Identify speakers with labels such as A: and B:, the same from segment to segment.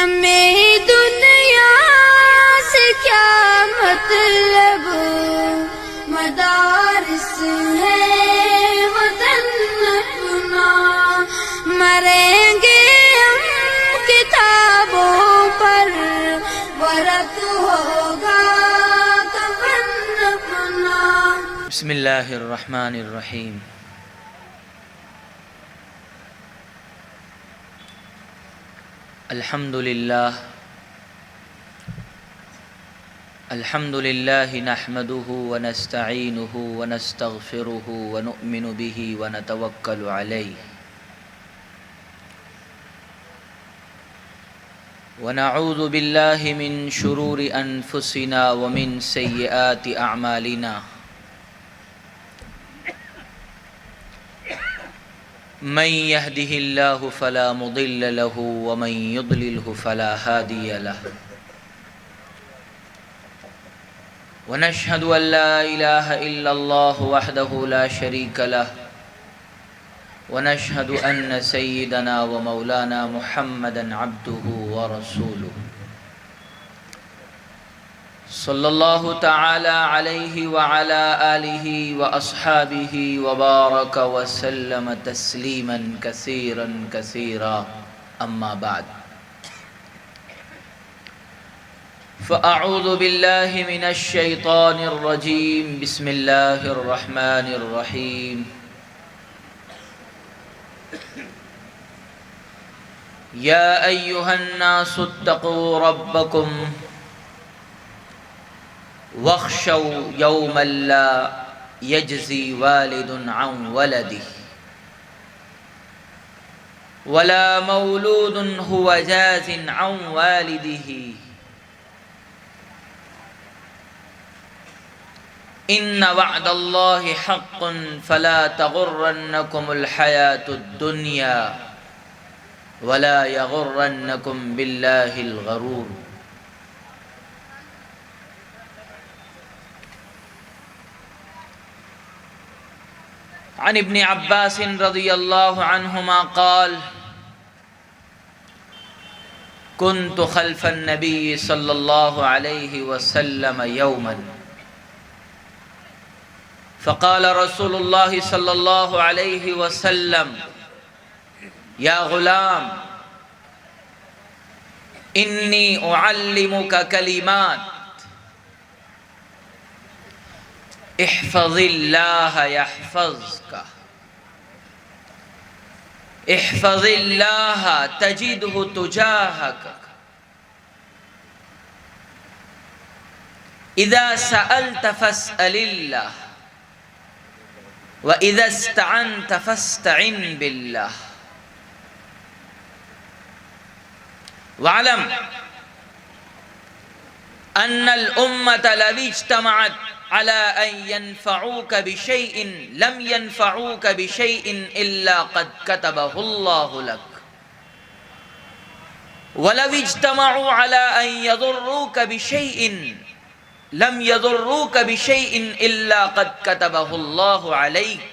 A: ہمیں دنیا سے کیا مطلب، مدارس ہے وطن اپنا، مریں گے ہم کتابوں پر، ورق ہوگا کفن اپنا۔
B: بسم اللہ الرحمن الرحیم۔ الحمد للہ نحمده ونستعینه ونستغفره ونؤمن به ونتوکل علیہ ونعوذ باللہ من شرور انفسنا ومن سیئات اعمالنا، من يهده الله فلا مضل له ومن يضلله فلا هادي له، ونشهد أن لا إله إلا الله وحده لا شريك له، ونشهد أن سيدنا ومولانا محمدا عبده ورسوله، صلی اللہ تعالی علیہ وعلى آلہ واصحابہ وبارک وسلم تسلیما کثیرا کثیرا، اما بعد فاعوذ باللہ من الشیطان الرجیم، بسم اللہ الرحمن الرحیم۔ یا ایہا الناس اتقوا ربکم واخشوا یوما لا یجزی والد عن ولده ولا مولود هو جاز عن والده ان وعد اللہ حق فلا تغرنکم الحیاة الدنیا ولا یغرنکم باللہ الغرور۔ عن ابن عباس رضی اللہ عنہما قال كنت خلف النبي صلی اللہ علیہ وسلم یوما فقال رسول اللہ صلی اللہ علیہ وسلم یا غلام انی اعلمك کلمات احفظ اللہ یحفظک، احفظ اللہ تجدہ تجاہک، اذا سألت فاسأل اللہ واذا استعنت فاستعن باللہ، واعلم ان الامة لو اجتمعت على أن ينفعوك بشيء لم ينفعوك بشيء إلا قد كتبه الله لك، ولو اجتمعوا على أن يضروك بشيء لم يضروك بشيء إلا قد كتبه الله عليك،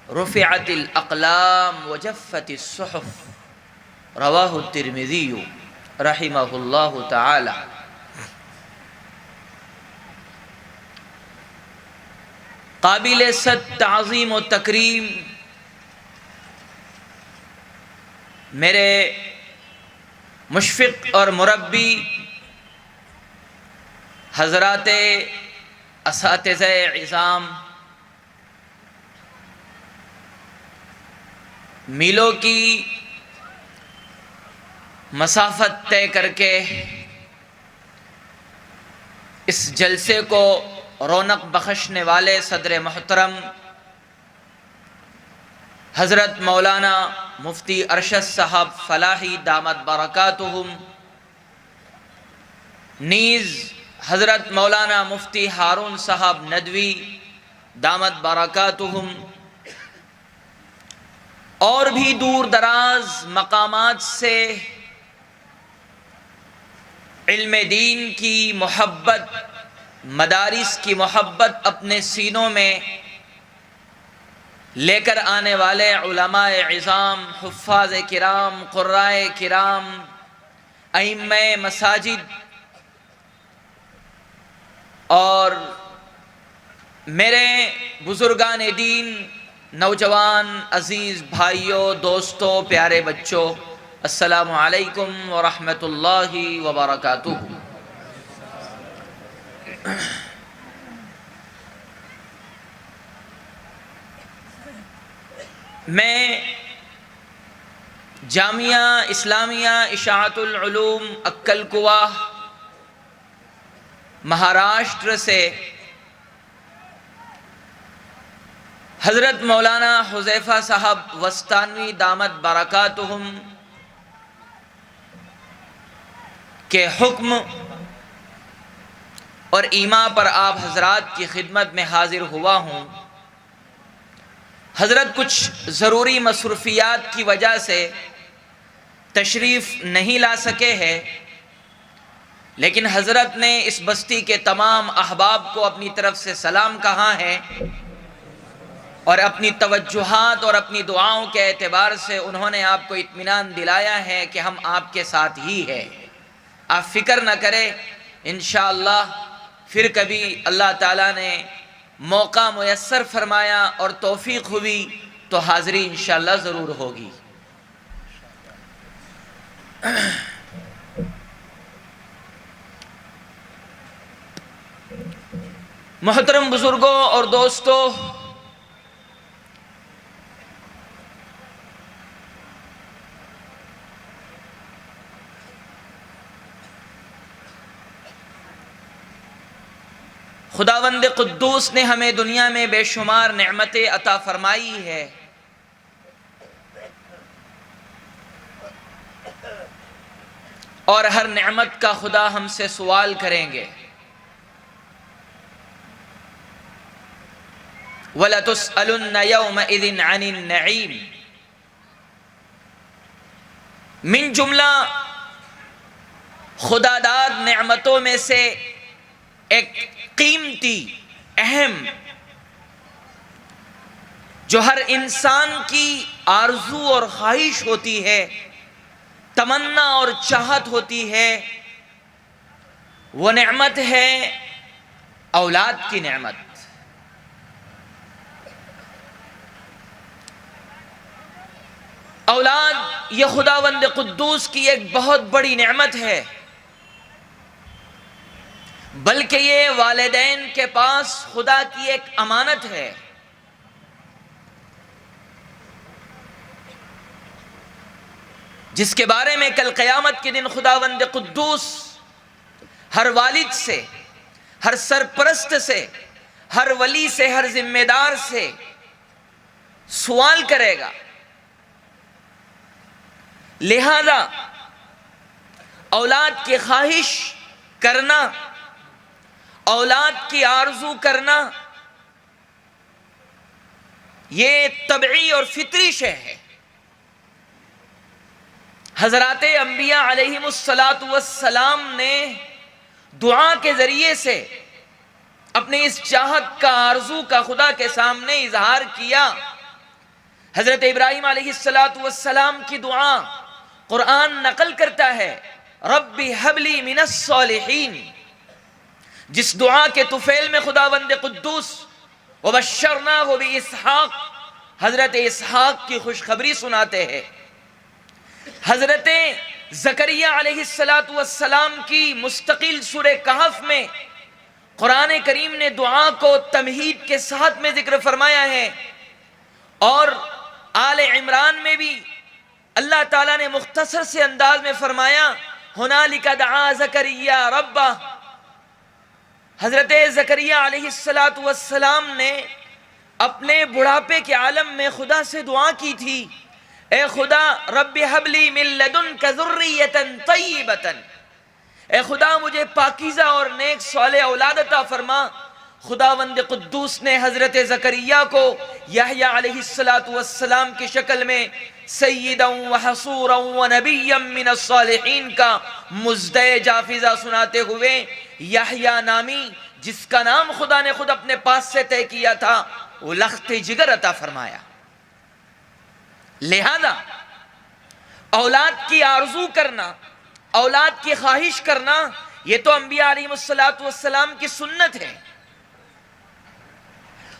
B: رفعت الأقلام وجفت الصحف، رواه الترمذي رحمه الله تعالى۔ قابل صد تعظیم و تکریم میرے مشفق اور مربی حضرات اساتذہ عظام، میلوں کی مسافت طے کر کے اس جلسے کو رونق بخشنے والے صدر محترم حضرت مولانا مفتی ارشد صاحب فلاحی دامت برکاتہم، نیز حضرت مولانا مفتی ہارون صاحب ندوی دامت برکاتہم، اور بھی دور دراز مقامات سے علم دین کی محبت، مدارس کی محبت اپنے سینوں میں لے کر آنے والے علماء عظام، حفاظ کرام، قرائے کرام، ائمہ مساجد اور میرے بزرگان دین، نوجوان عزیز بھائیوں، دوستوں، پیارے بچوں، السلام علیکم ورحمۃ اللہ وبرکاتہ۔ میں جامعہ اسلامیہ اشاعت العلوم اکل کوا مہاراشٹر سے حضرت مولانا حذیفہ صاحب وستانوی دامت برکاتہم کے حکم اور ایما پر آپ حضرات کی خدمت میں حاضر ہوا ہوں۔ حضرت کچھ ضروری مصروفیات کی وجہ سے تشریف نہیں لا سکے ہیں، لیکن حضرت نے اس بستی کے تمام احباب کو اپنی طرف سے سلام کہا ہے، اور اپنی توجہات اور اپنی دعاؤں کے اعتبار سے انہوں نے آپ کو اطمینان دلایا ہے کہ ہم آپ کے ساتھ ہی ہیں، آپ فکر نہ کریں، انشاءاللہ پھر کبھی اللہ تعالیٰ نے موقع میسر فرمایا اور توفیق ہوئی تو حاضری انشاءاللہ ضرور ہوگی۔ محترم بزرگوں اور دوستوں، خداوند قدوس نے ہمیں دنیا میں بے شمار نعمتیں عطا فرمائی ہے، اور ہر نعمت کا خدا ہم سے سوال کریں گے۔ وَلَتُسْأَلُنَّ يَوْمَئِذٍ عَنِ النَّعِيمِ۔ من جملہ خدا داد نعمتوں میں سے ایک قیمتی، اہم، جو ہر انسان کی آرزو اور خواہش ہوتی ہے، تمنا اور چاہت ہوتی ہے، وہ نعمت ہے اولاد کی نعمت۔ اولاد یہ خداوند قدوس کی ایک بہت بڑی نعمت ہے، بلکہ یہ والدین کے پاس خدا کی ایک امانت ہے۔ جس کے بارے میں کل قیامت کے دن خداوند قدوس ہر والد سے، ہر سرپرست سے، ہر ولی سے، ہر ذمہ دار سے سوال کرے گا۔ لہذا اولاد کی خواہش کرنا، اولاد کی آرزو کرنا، یہ طبعی اور فطری شے ہے۔ حضرات انبیاء علیہم السلام نے دعا کے ذریعے سے اپنے اس چاہت کا، آرزو کا خدا کے سامنے اظہار کیا۔ حضرت ابراہیم علیہ السلام کی دعا قرآن نقل کرتا ہے، رب ہب لی من الصالحین، جس دعا کے طفیل میں خداوند قدوس وبشرناہ باسحاق، حضرت اسحاق کی خوشخبری سناتے ہیں۔ حضرت زکریا علیہ السلام کی مستقل سورہ کہف میں قرآن کریم نے دعا کو تمہید کے ساتھ میں ذکر فرمایا ہے، اور آل عمران میں بھی اللہ تعالیٰ نے مختصر سے انداز میں فرمایا، ہنالک دعا زکریا ربہ۔ حضرت زکریا علیہ السلام نے اپنے بڑھاپے کے عالم میں خدا سے دعا کی تھی، اے خدا رب ہب لی من لدنک ذریۃ طیبۃ، اے خدا مجھے پاکیزہ اور نیک صالح اولاد عطا فرما۔ خداوند قدوس نے حضرت زکریا کو یحییٰ علیہ السلام کی شکل میں سیدا وحصورا ونبیا من الصالحین کا مزدہ جافزہ سناتے ہوئے یحییٰ نامی، جس کا نام خدا نے خود اپنے پاس سے طے کیا تھا، وہ لخت جگر عطا فرمایا۔ لہذا اولاد کی آرزو کرنا، اولاد کی خواہش کرنا یہ تو انبیاء علیہ السلام کی سنت ہے۔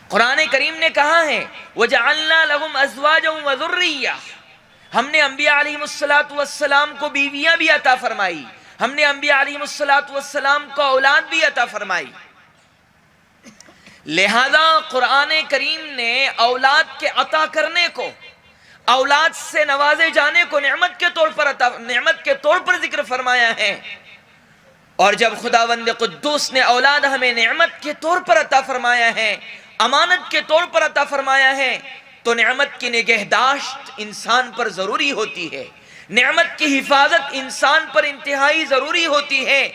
B: قرآن کریم نے کہا ہے وَجَعَلْنَا لَهُمْ أَزْوَاجًا وَذُرِّيَّةً، ہم نے انبیاء علیہ السلام کو بیویاں بھی عطا فرمائی، ہم نے انبیاء علیہ السلام کو اولاد بھی عطا فرمائی۔ لہذا قرآن کریم نے اولاد کے عطا کرنے کو، اولاد سے نوازے جانے کو نعمت کے طور پر ذکر فرمایا ہے، اور جب خداوند قدوس نے اولاد ہمیں نعمت کے طور پر عطا فرمایا ہے، امانت کے طور پر عطا فرمایا ہے، تو نعمت کی نگہداشت انسان پر ضروری ہوتی ہے، نعمت کی حفاظت انسان پر انتہائی ضروری ہوتی ہے۔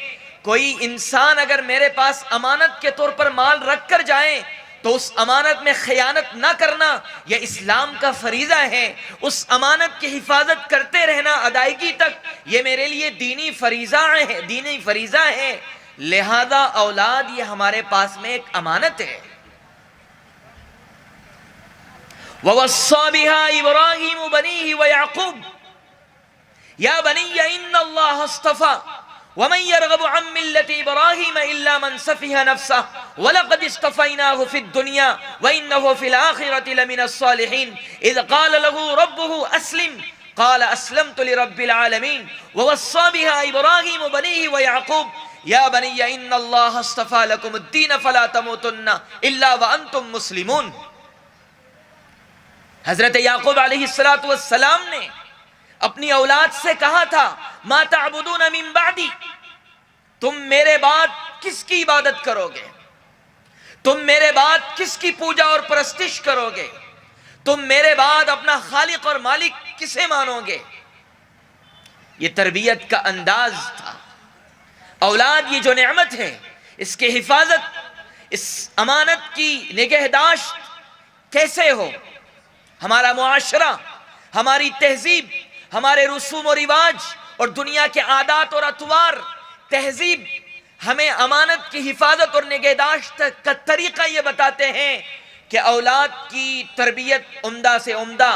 B: کوئی انسان اگر میرے پاس امانت کے طور پر مال رکھ کر جائے تو اس امانت میں خیانت نہ کرنا یہ اسلام کا فریضہ ہے، اس امانت کی حفاظت کرتے رہنا ادائیگی تک، یہ میرے لیے دینی فریضہ ہے۔ لہذا اولاد یہ ہمارے پاس میں ایک امانت ہے۔ وَوَصَّى بِهَا إِبْرَاهِيمُ بَنِيهِ وَيَعْقُوبُ يَا بَنِيَّ إِنَّ اللَّهَ اصْطَفَى وَمَنْ يَرْغَبُ عَنْ مِلَّةِ إِبْرَاهِيمَ إِلَّا مَنْ سَفِهَ نَفْسَهُ وَلَقَدِ اصْطَفَيْنَاهُ فِي الدُّنْيَا وَإِنَّهُ فِي الْآخِرَةِ لَمِنَ الصَّالِحِينَ إِذْ قَالَ لَهُ رَبُّهُ أَسْلِمْ قَالَ أَسْلَمْتُ لِرَبِّ الْعَالَمِينَ وَوَصَّى بِهَا إِبْرَاهِيمُ بَنِيهِ وَيَعْقُوبُ يَا بَنِيَّ إِنَّ اللَّهَ اصْطَفَى لَكُمُ الدِّينَ فَلَا تَمُوتُنَّ إِلَّا وَأَنْتُمْ مُسْلِمُونَ۔ حضرت یعقوب علیہ السلام نے اپنی اولاد سے کہا تھا ما تعبدون من بعدی، تم میرے بعد کس کی عبادت کرو گے، تم میرے بعد کس کی پوجا اور پرستش کرو گے، تم میرے بعد اپنا خالق اور مالک کسے مانو گے۔ یہ تربیت کا انداز تھا۔ اولاد یہ جو نعمت ہے، اس کی حفاظت، اس امانت کی نگہداشت کیسے ہو؟ ہمارا معاشرہ، ہماری تہذیب، ہمارے رسوم و رواج اور دنیا کے عادات اور اطوار، تہذیب ہمیں امانت کی حفاظت اور نگہداشت کا طریقہ یہ بتاتے ہیں کہ اولاد کی تربیت عمدہ سے عمدہ،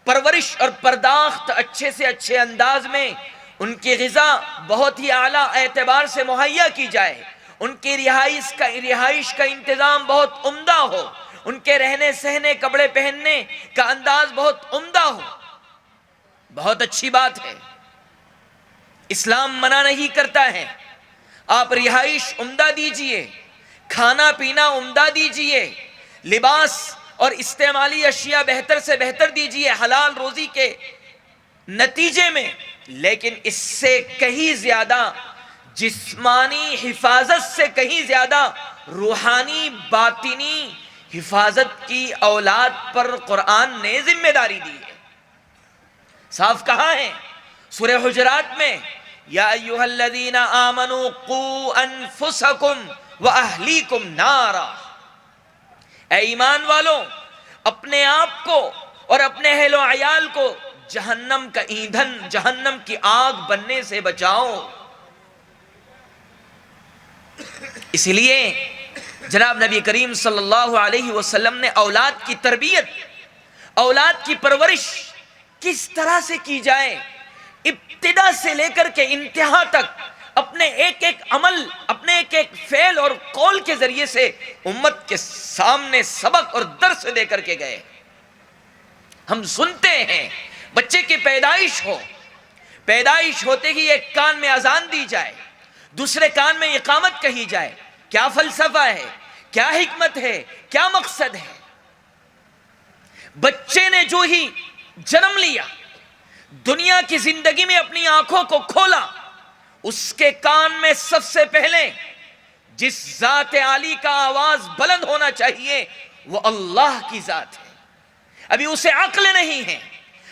B: پرورش اور پرداخت اچھے سے اچھے انداز میں، ان کی غذا بہت ہی اعلیٰ اعتبار سے مہیا کی جائے، ان کی رہائش کا انتظام بہت عمدہ ہو، ان کے رہنے سہنے کپڑے پہننے کا انداز بہت عمدہ ہو۔ بہت اچھی بات ہے، اسلام منع نہیں کرتا ہے، آپ رہائش عمدہ دیجئے، کھانا پینا عمدہ دیجئے، لباس اور استعمالی اشیاء بہتر سے بہتر دیجئے حلال روزی کے نتیجے میں، لیکن اس سے کہیں زیادہ جسمانی حفاظت سے کہیں زیادہ روحانی باطنی حفاظت کی اولاد پر قرآن نے ذمہ داری دی ہے۔ صاف کہا ہے سورہ حجرات میں یا ایھا الذین آمنوا قوا انفسکم واہلیکم نارا، اے ایمان والو اپنے آپ کو اور اپنے اہل و عیال کو جہنم کا ایندھن، جہنم کی آگ بننے سے بچاؤ۔ اس لیے جناب نبی کریم صلی اللہ علیہ وسلم نے اولاد کی تربیت، اولاد کی پرورش کس طرح سے کی جائے، ابتدا سے لے کر کے انتہا تک اپنے ایک ایک عمل، اپنے ایک ایک فعل اور قول کے ذریعے سے امت کے سامنے سبق اور درس دے کر کے گئے۔ ہم سنتے ہیں بچے کی پیدائش ہوتے ہی ایک کان میں اذان دی جائے، دوسرے کان میں اقامت کہی جائے۔ کیا فلسفہ ہے، کیا حکمت ہے، کیا مقصد ہے؟ بچے نے جو ہی جنم لیا، دنیا کی زندگی میں اپنی آنکھوں کو کھولا، اس کے کان میں سب سے پہلے جس ذات عالی کا آواز بلند ہونا چاہیے وہ اللہ کی ذات ہے۔ ابھی اسے عقل نہیں ہے،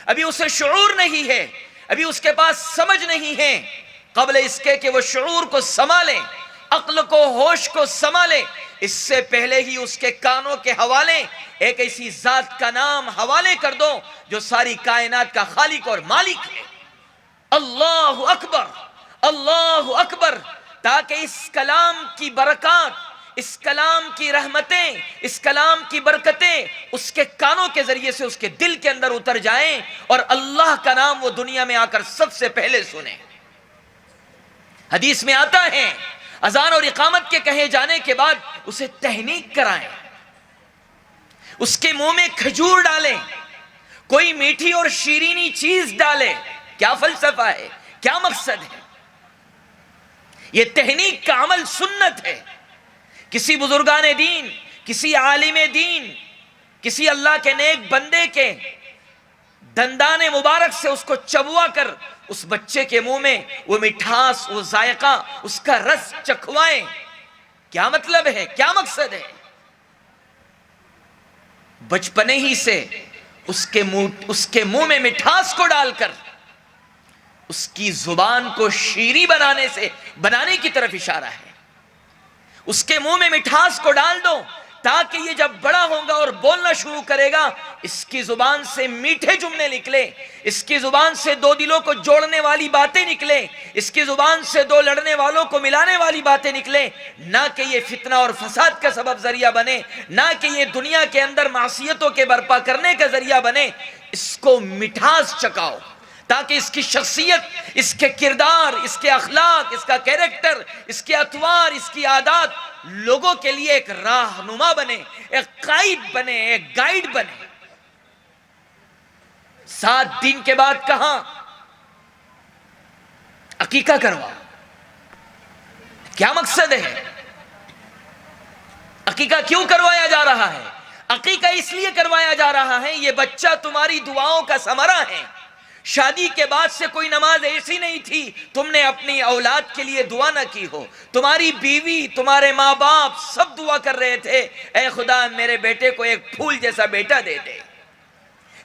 B: ابھی اسے شعور نہیں ہے، ابھی اس کے پاس سمجھ نہیں ہے۔ قبل اس کے کہ وہ شعور کو سنبھالے، عقل کو، ہوش کو سنبھالے، اس سے پہلے ہی اس کے کانوں کے حوالے ایک ایسی ذات کا نام حوالے کر دو جو ساری کائنات کا خالق اور مالک ہے۔ اللہ اکبر، اللہ اکبر، تاکہ اس کلام کی برکات، اس کلام کی رحمتیں، اس کلام کی برکتیں اس کے کانوں کے ذریعے سے اس کے دل کے اندر اتر جائیں اور اللہ کا نام وہ دنیا میں آ کر سب سے پہلے سنیں۔ حدیث میں آتا ہے اذان اور اقامت کے کہے جانے کے بعد اسے تہنیک کرائیں، اس کے منہ میں کھجور ڈالیں، کوئی میٹھی اور شیرینی چیز ڈالے۔ کیا فلسفہ ہے، کیا مقصد ہے؟ یہ تہنیک کا عمل سنت ہے۔ کسی بزرگان دین، کسی عالم دین، کسی اللہ کے نیک بندے کے دندان مبارک سے اس کو چبوا کر اس بچے کے منہ میں وہ مٹھاس، وہ ذائقہ، اس کا رس چکھوائیں۔ کیا مطلب ہے، کیا مقصد ہے؟ بچپنے ہی سے اس کے منہ میں مٹھاس کو ڈال کر اس کی زبان کو شیریں بنانے کی طرف اشارہ ہے۔ اس کے منہ میں مٹھاس کو ڈال دو تاکہ یہ جب بڑا ہوگا اور بولنا شروع کرے گا اس کی زبان سے میٹھے جملے نکلے، اس کی زبان سے دو دلوں کو جوڑنے والی باتیں نکلے، اس کی زبان سے دو لڑنے والوں کو ملانے والی باتیں نکلے، نہ کہ یہ فتنہ اور فساد کا سبب ذریعہ بنے، نہ کہ یہ دنیا کے اندر معصیتوں کے برپا کرنے کا ذریعہ بنے۔ اس کو مٹھاس چکاؤ تاکہ اس کی شخصیت، اس کے کردار، اس کے اخلاق، اس کا کیریکٹر، اس کے اطوار، اس کی عادات لوگوں کے لیے ایک راہنما بنے، ایک قائد بنے، ایک گائیڈ بنے۔ 7 دن کے بعد کہاں؟ عقیقہ کرواؤ۔ کیا مقصد ہے؟ عقیقہ کیوں کروایا جا رہا ہے؟ عقیقہ اس لیے کروایا جا رہا ہے یہ بچہ تمہاری دعاؤں کا ثمرہ ہے۔ شادی کے بعد سے کوئی نماز ایسی نہیں تھی تم نے اپنی اولاد کے لیے دعا نہ کی ہو۔ تمہاری بیوی، تمہارے ماں باپ سب دعا کر رہے تھے، اے خدا میرے بیٹے کو ایک پھول جیسا بیٹا دے دے۔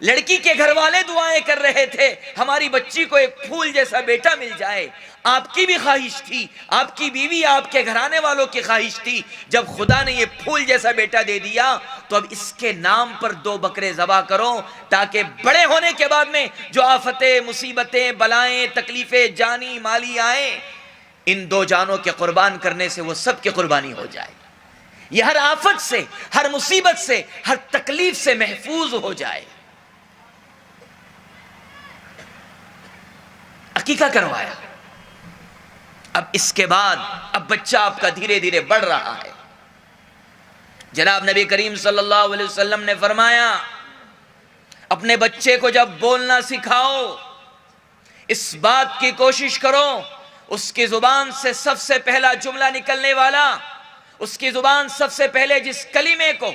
B: لڑکی کے گھر والے دعائیں کر رہے تھے، ہماری بچی کو ایک پھول جیسا بیٹا مل جائے۔ آپ کی بھی خواہش تھی، آپ کی بیوی، آپ کے گھرانے والوں کی خواہش تھی۔ جب خدا نے یہ پھول جیسا بیٹا دے دیا تو اب اس کے نام پر 2 بکرے ذبح کرو تاکہ بڑے ہونے کے بعد میں جو آفتیں، مصیبتیں، بلائیں، تکلیفیں جانی مالی آئیں، ان 2 جانوں کے قربان کرنے سے وہ سب کی قربانی ہو جائے، یہ ہر آفت سے، ہر مصیبت سے، ہر تکلیف سے محفوظ ہو جائے۔ عقیقہ کروایا۔ اب اس کے بعد اب بچہ آپ کا دھیرے دھیرے بڑھ رہا ہے۔ جناب نبی کریم صلی اللہ علیہ وسلم نے فرمایا اپنے بچے کو جب بولنا سکھاؤ اس بات کی کوشش کرو اس کی زبان سے سب سے پہلا جملہ نکلنے والا، اس کی زبان سب سے پہلے جس کلمے کو،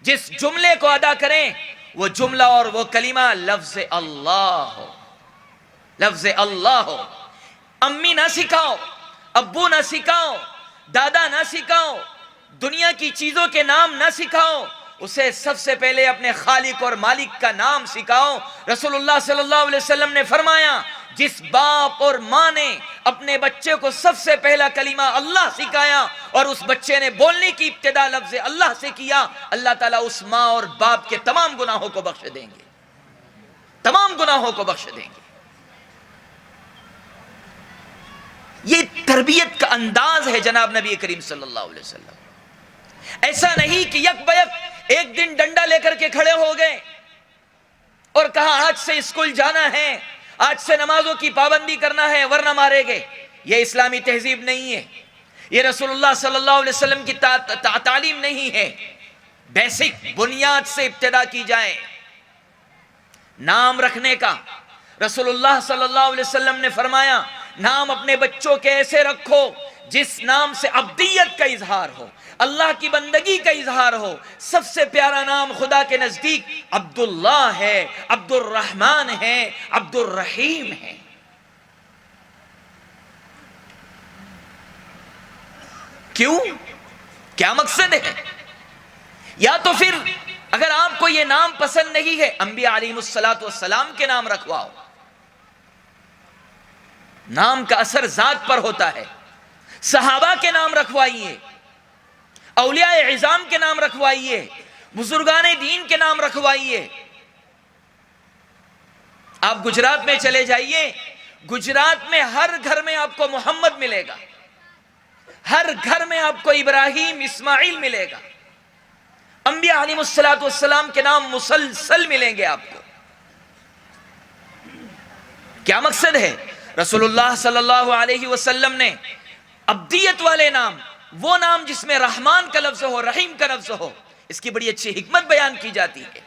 B: جس جملے کو ادا کریں وہ جملہ اور وہ کلمہ لفظ اللہ ہو، لفظ اللہ ہو۔ امی نہ سکھاؤ، ابو نہ سکھاؤ، دادا نہ سکھاؤ، دنیا کی چیزوں کے نام نہ سکھاؤ، اسے سب سے پہلے اپنے خالق اور مالک کا نام سکھاؤ۔ رسول اللہ صلی اللہ علیہ وسلم نے فرمایا جس باپ اور ماں نے اپنے بچے کو سب سے پہلا کلمہ اللہ سکھایا اور اس بچے نے بولنے کی ابتدا لفظ اللہ سے کیا، اللہ تعالیٰ اس ماں اور باپ کے تمام گناہوں کو بخش دیں گے، تمام گناہوں کو بخش دیں گے۔ یہ تربیت کا انداز ہے جناب نبی کریم صلی اللہ علیہ وسلم۔ ایسا نہیں کہ یک بیک ایک دن ڈنڈا لے کر کے کھڑے ہو گئے اور کہا آج سے اسکول جانا ہے، آج سے نمازوں کی پابندی کرنا ہے ورنہ مارے گے۔ یہ اسلامی تہذیب نہیں ہے، یہ رسول اللہ صلی اللہ علیہ وسلم کی تعلیم نہیں ہے۔ بیسک بنیاد سے ابتدا کی جائے۔ نام رکھنے کا رسول اللہ صلی اللہ علیہ وسلم نے فرمایا نام اپنے بچوں کے ایسے رکھو جس نام سے عبدیت کا اظہار ہو، اللہ کی بندگی کا اظہار ہو۔ سب سے پیارا نام خدا کے نزدیک عبداللہ ہے، عبد الرحمن ہے، عبد الرحیم ہے۔ کیوں؟ کیا مقصد ہے؟ یا تو پھر اگر آپ کو یہ نام پسند نہیں ہے انبیاء علیہ السلام کے نام رکھواؤ۔ نام کا اثر ذات پر ہوتا ہے۔ صحابہ کے نام رکھوائیے، اولیاء اعظام کے نام رکھوائیے، بزرگان دین کے نام رکھوائیے۔ آپ گجرات میں چلے جائیے، گجرات میں ہر گھر میں آپ کو محمد ملے گا، ہر گھر میں آپ کو ابراہیم، اسماعیل ملے گا۔ انبیاء علیہ السلام کے نام مسلسل ملیں گے آپ کو۔ کیا مقصد ہے؟ رسول اللہ صلی اللہ علیہ وسلم نے عبدیت والے نام، وہ نام جس میں رحمان کا لفظ ہو، رحیم کا لفظ ہو، اس کی بڑی اچھی حکمت بیان کی جاتی ہے۔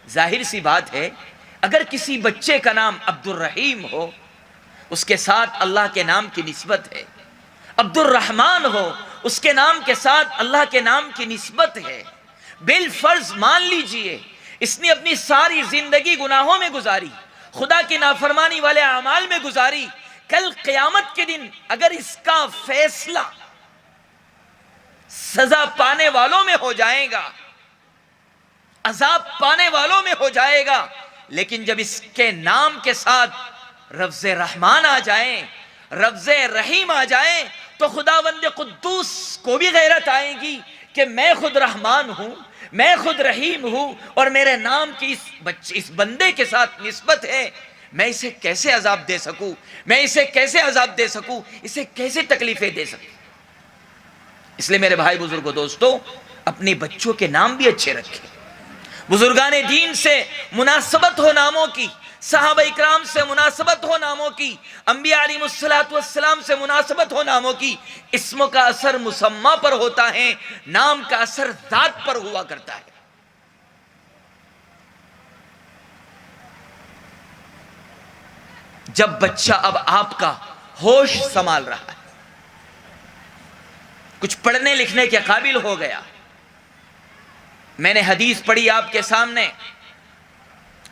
B: ظاہر سی بات ہے اگر کسی بچے کا نام عبد الرحیم ہو، اس کے ساتھ اللہ کے نام کی نسبت ہے، عبد الرحمن ہو، اس کے نام کے ساتھ اللہ کے نام کی نسبت ہے۔ بالفرض مان لیجئے اس نے اپنی ساری زندگی گناہوں میں گزاری، خدا کی نافرمانی والے اعمال میں گزاری، کل قیامت کے دن اگر اس کا فیصلہ سزا پانے والوں میں ہو جائے گا، عذاب پانے والوں میں ہو جائے گا، لیکن جب اس کے نام کے ساتھ لفظ رحمان آ جائیں، لفظ رحیم آ جائیں، تو خداوند قدوس کو بھی غیرت آئے گی کہ میں خود رحمان ہوں، میں خود رحیم ہوں، اور میرے نام کی اس بندے کے ساتھ نسبت ہے، میں اسے کیسے عذاب دے سکوں، میں اسے کیسے عذاب دے سکوں، اسے کیسے تکلیفیں دے سکوں۔ اس لیے میرے بھائی بزرگوں دوستو، اپنے بچوں کے نام بھی اچھے رکھیں۔ بزرگان دین سے مناسبت ہو ناموں کی، صحابہ اکرام سے مناسبت ہو ناموں کی، انبیاء علیہ السلام سے مناسبت ہو ناموں کی۔ اسم کا اثر مسمى پر ہوتا ہے، نام کا اثر ذات پر ہوا کرتا ہے۔ جب بچہ اب آپ کا ہوش سنبھال رہا ہے، کچھ پڑھنے لکھنے کے قابل ہو گیا، میں نے حدیث پڑھی آپ کے سامنے،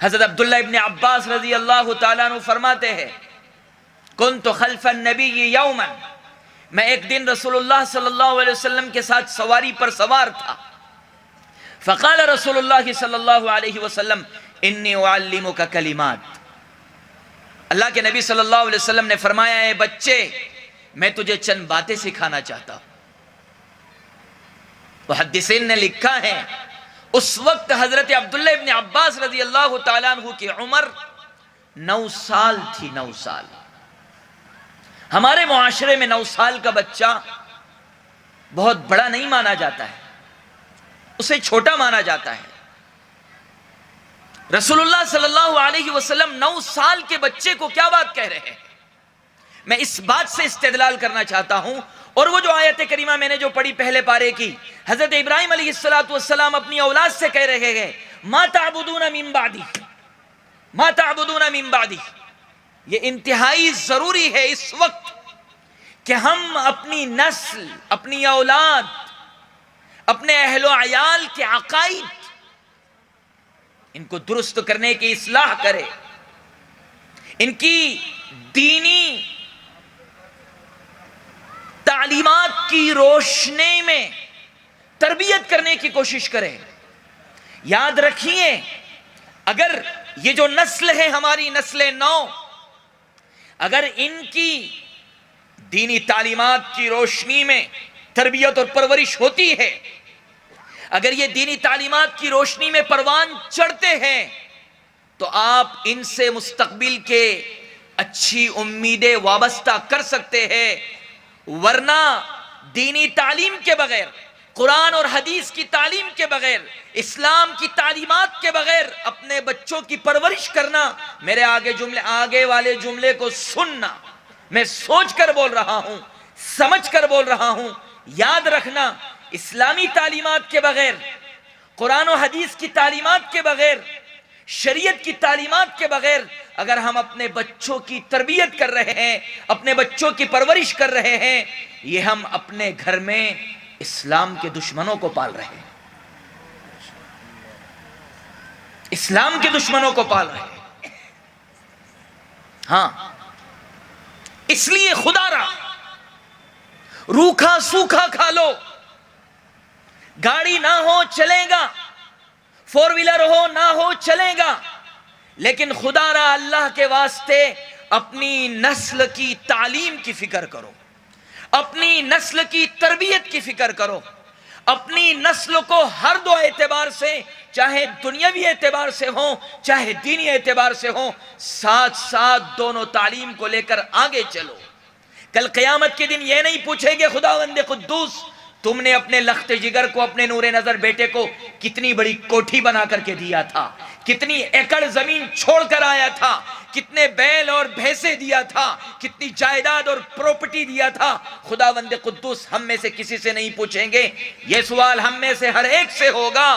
B: حضرت عبداللہ ابن عباس رضی اللہ تعالیٰ عنہ فرماتے ہیں کنت خلف النبی یوما، میں ایک دن رسول اللہ صلی اللہ علیہ وسلم کے ساتھ سواری پر سوار تھا، فقال رسول اللہ صلی اللہ علیہ وسلم انی اعلمک کلمات، اللہ کے نبی صلی اللہ علیہ وسلم نے فرمایا اے بچے میں تجھے چند باتیں سکھانا چاہتا ہوں۔ محدثین نے لکھا ہے اس وقت حضرت عبداللہ ابن عباس رضی اللہ تعالیٰ عنہ کی عمر 9 سال تھی۔ 9 سال، ہمارے معاشرے میں 9 سال کا بچہ بہت بڑا نہیں مانا جاتا ہے، اسے چھوٹا مانا جاتا ہے۔ رسول اللہ صلی اللہ علیہ وسلم 9 سال کے بچے کو کیا بات کہہ رہے ہیں؟ میں اس بات سے استدلال کرنا چاہتا ہوں، اور وہ جو آیت کریمہ میں نے جو پڑھی پہلے پارے کی، حضرت ابراہیم علیہ السلام اپنی اولاد سے کہہ رہے ہیں ما تعبدون من بعدی، ما تعبدون من بعدی۔ یہ انتہائی ضروری ہے اس وقت کہ ہم اپنی نسل، اپنی اولاد، اپنے اہل و عیال کے عقائد ان کو درست کرنے کی اصلاح کرے، ان کی دینی تعلیمات کی روشنی میں تربیت کرنے کی کوشش کرے۔ یاد رکھیے اگر یہ جو نسل ہے ہماری نسل نو، اگر ان کی دینی تعلیمات کی روشنی میں تربیت اور پرورش ہوتی ہے، اگر یہ دینی تعلیمات کی روشنی میں پروان چڑھتے ہیں، تو آپ ان سے مستقبل کے اچھی امیدیں وابستہ کر سکتے ہیں، ورنہ دینی تعلیم کے بغیر، قرآن اور حدیث کی تعلیم کے بغیر، اسلام کی تعلیمات کے بغیر اپنے بچوں کی پرورش کرنا، میرے آگے والے جملے کو سننا، میں سوچ کر بول رہا ہوں، سمجھ کر بول رہا ہوں، یاد رکھنا اسلامی تعلیمات کے بغیر، قرآن و حدیث کی تعلیمات کے بغیر، شریعت کی تعلیمات کے بغیر اگر ہم اپنے بچوں کی تربیت کر رہے ہیں، اپنے بچوں کی پرورش کر رہے ہیں، یہ ہم اپنے گھر میں اسلام کے دشمنوں کو پال رہے ہیں، اسلام کے دشمنوں کو پال رہے ہیں۔ ہاں، اس لیے خدا را روکھا سوکھا کھا لو، گاڑی نہ ہو چلے گا، 4 ویلر ہو نہ ہو چلے گا، لیکن خدا را اللہ کے واسطے اپنی نسل کی تعلیم کی فکر کرو، اپنی نسل کی تربیت کی فکر کرو، اپنی نسل کو ہر دو اعتبار سے، چاہے دنیاوی اعتبار سے ہوں چاہے دینی اعتبار سے ہوں، ساتھ ساتھ دونوں تعلیم کو لے کر آگے چلو۔ کل قیامت کے دن یہ نہیں پوچھے گے خداوند قدوس تم نے اپنے لخت جگر کو، اپنے نور نظر بیٹے کو کتنی بڑی کوٹھی بنا کر کے دیا تھا، کتنی ایکڑ زمین چھوڑ کر آیا تھا، کتنے بیل اور بھینسیں دیا تھا، کتنی جائیداد اور پراپرٹی دیا تھا۔ خداوند قدوس ہم میں سے کسی سے نہیں پوچھیں گے، یہ سوال ہم میں سے ہر ایک سے ہوگا،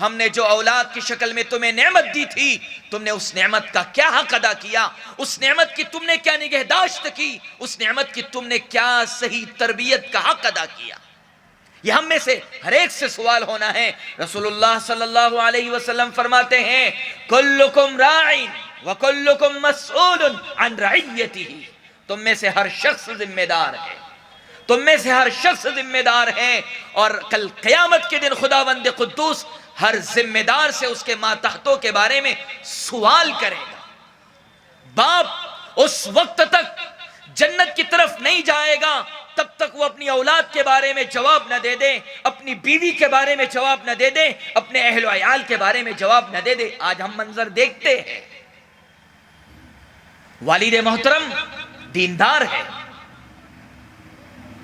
B: ہم نے جو اولاد کی شکل میں تمہیں نعمت دی تھی، تم نے اس نعمت کا کیا حق ادا کیا؟ اس نعمت کی تم نے کیا نگہداشت کی؟ اس نعمت کی تم نے کیا صحیح تربیت کا حق ادا کیا؟ یہ ہم میں سے ہر ایک سے سوال ہونا ہے۔ رسول اللہ صلی اللہ علیہ وسلم فرماتے ہیں کلکم راعٍ وکلکم مسئول عن رعیتہ، تم میں سے ہر شخص ذمہ دار ہے، تم میں سے ہر شخص ذمہ دار ہے، اور کل قیامت کے دن خداوند قدوس ہر ذمہ دار سے اس کے ماتحتوں کے بارے میں سوال کرے گا۔ باپ اس وقت تک جنت کی طرف نہیں جائے گا تب تک وہ اپنی اولاد کے بارے میں جواب نہ دے دے، اپنی بیوی کے بارے میں جواب نہ دے دے، اپنے اہل و عیال کے بارے میں جواب نہ دے دے۔ آج ہم منظر دیکھتے ہیں، والد محترم دیندار ہے،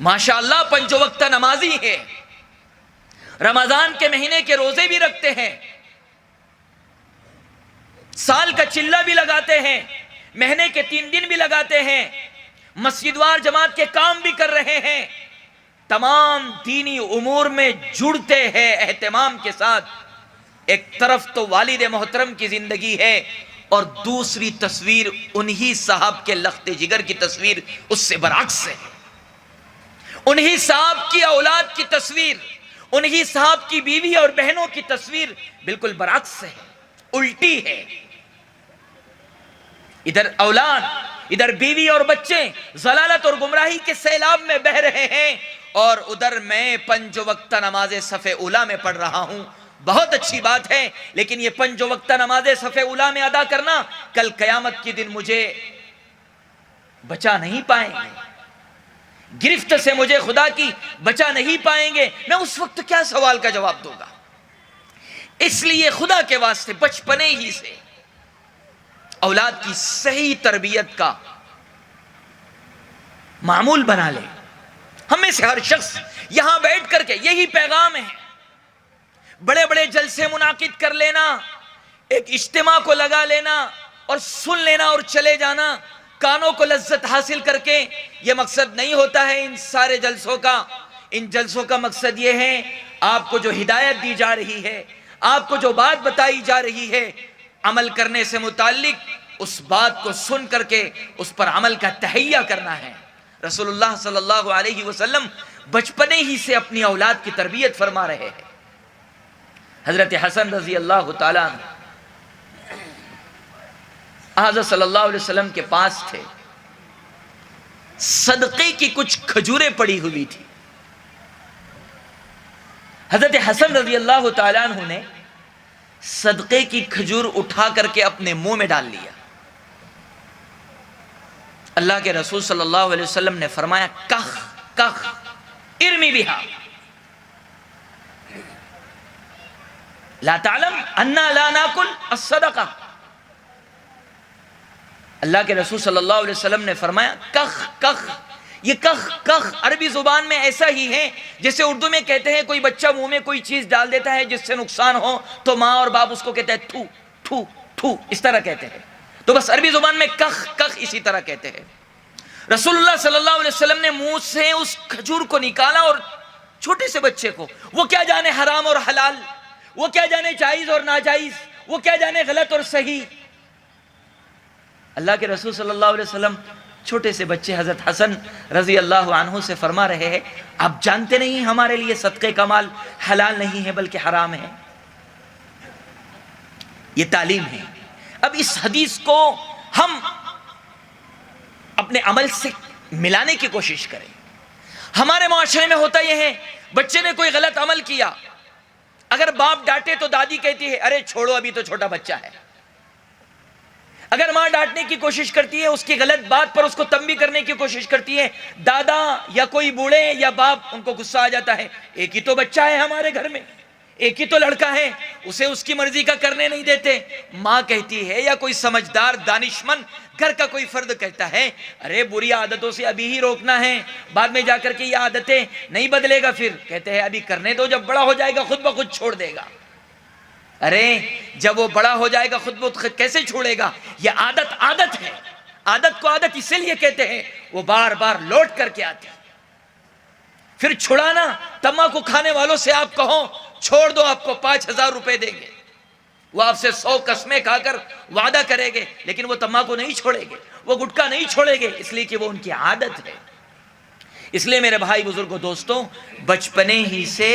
B: ماشاءاللہ پنجو وقت نمازی ہے، رمضان کے مہینے کے روزے بھی رکھتے ہیں، سال کا چلہ بھی لگاتے ہیں، مہینے کے 3 دن بھی لگاتے ہیں، مسجد وار جماعت کے کام بھی کر رہے ہیں، تمام دینی امور میں جڑتے ہیں اہتمام کے ساتھ۔ ایک طرف تو والد محترم کی زندگی ہے اور دوسری تصویر انہی صاحب کے لخت جگر کی تصویر اس سے برعکس ہے، انہی صاحب کی اولاد کی تصویر، انہی صاحب کی بیوی اور بہنوں کی تصویر بالکل برعکس ہے، الٹی ہے۔ ادھر اولاد، ادھر بیوی اور بچے ضلالت اور گمراہی کے سیلاب میں بہ رہے ہیں، اور ادھر میں 5 وقت نماز صف اولی میں پڑھ رہا ہوں۔ بہت اچھی بات ہے، لیکن یہ 5 وقت نماز صف اولی میں ادا کرنا کل قیامت کے دن مجھے بچا نہیں پائیں گے، گرفت سے مجھے خدا کی بچا نہیں پائیں گے۔ میں اس وقت کیا سوال کا جواب دوں گا؟ اس لیے خدا کے واسطے بچپنے ہی سے اولاد کی صحیح تربیت کا معمول بنا لے۔ ہم میں سے ہر شخص یہاں بیٹھ کر کے یہی پیغام ہے، بڑے بڑے جلسے منعقد کر لینا، ایک اجتماع کو لگا لینا اور سن لینا اور چلے جانا، کانوں کو لذت حاصل کر کے، یہ مقصد نہیں ہوتا ہے ان سارے جلسوں کا۔ ان جلسوں کا مقصد یہ ہے آپ کو جو ہدایت دی جا رہی ہے، آپ کو جو بات بتائی جا رہی ہے، عمل کرنے سے متعلق اس بات کو سن کر کے اس پر عمل کا تہیہ کرنا ہے۔ رسول اللہ صلی اللہ علیہ وسلم بچپنے ہی سے اپنی اولاد کی تربیت فرما رہے ہیں۔ حضرت حسن رضی اللہ تعالیٰ عنہ حضرت صلی اللہ علیہ وسلم کے پاس تھے، صدقے کی کچھ کھجوریں پڑی ہوئی تھی۔ حضرت حسن رضی اللہ تعالیٰ عنہ نے صدقے کی کھجور اٹھا کر کے اپنے منہ میں ڈال لیا۔ اللہ کے رسول صلی اللہ علیہ وسلم نے فرمایا کخ کخ ارمی بہا لا تعلم انا لا ناکل الصدقہ۔ اللہ کے رسول صلی اللہ علیہ وسلم نے فرمایا کخ کخ، یہ کخ کخ عربی زبان میں ایسا ہی ہے جیسے اردو میں کہتے ہیں کوئی بچہ منہ میں کوئی چیز ڈال دیتا ہے جس سے نقصان ہو تو ماں اور باپ اس کو کہتے ہیں تھو تھو تھو، اس طرح کہتے ہیں۔ تو بس عربی زبان میں کخ کخ اسی طرح کہتے ہیں۔ رسول اللہ صلی اللہ علیہ وسلم نے منہ سے اس کھجور کو نکالا اور چھوٹے سے بچے کو، وہ کیا جانے حرام اور حلال، وہ کیا جانے جائز اور ناجائز، وہ کیا جانے غلط اور صحیح، اللہ کے رسول صلی اللہ علیہ وسلم چھوٹے سے بچے حضرت حسن رضی اللہ عنہ سے فرما رہے ہیں آپ جانتے نہیں ہمارے لیے صدقے کا مال حلال نہیں ہے بلکہ حرام ہے۔ یہ تعلیم ہے۔ اب اس حدیث کو ہم اپنے عمل سے ملانے کی کوشش کریں۔ ہمارے معاشرے میں ہوتا یہ ہے، بچے نے کوئی غلط عمل کیا، اگر باپ ڈانٹے تو دادی کہتی ہے ارے چھوڑو ابھی تو چھوٹا بچہ ہے۔ اگر ماں ڈانٹنے کی کوشش کرتی ہے، اس کی غلط بات پر اس کو تنبیہ کرنے کی کوشش کرتی ہے، دادا یا کوئی بوڑھے یا باپ ان کو غصہ آ جاتا ہے، ایک ہی تو بچہ ہے ہمارے گھر میں، ایک ہی تو لڑکا ہے، اسے اس کی مرضی کا کرنے نہیں دیتے۔ ماں کہتی ہے یا کوئی سمجھدار دانشمند گھر کا کوئی فرد کہتا ہے ارے بری عادتوں سے ابھی ہی روکنا ہے، بعد میں جا کر کے یہ عادتیں نہیں بدلے گا، پھر کہتے ہیں ابھی کرنے دو، جب بڑا ہو جائے گا خود بخود چھوڑ دے گا۔ ارے جب وہ بڑا ہو جائے گا خود بخود کیسے چھوڑے گا؟ یہ عادت ہے. عادت کو عادت اسی لیے کہتے ہیں وہ بار بار لوٹ کر کے آتی. پھر چھڑانا، تمباکو کھانے والوں سے آپ کہو چھوڑ دو، آپ کو 5,000 روپے دیں گے. وہ آپ سے 100 قسمیں کھا کر وعدہ کریں گے، لیکن وہ تمباکو نہیں چھوڑیں گے، وہ گٹکا نہیں چھوڑیں گے، اس لیے کہ وہ ان کی عادت ہے. اس لیے میرے بھائی بزرگوں دوستوں، بچپنے ہی سے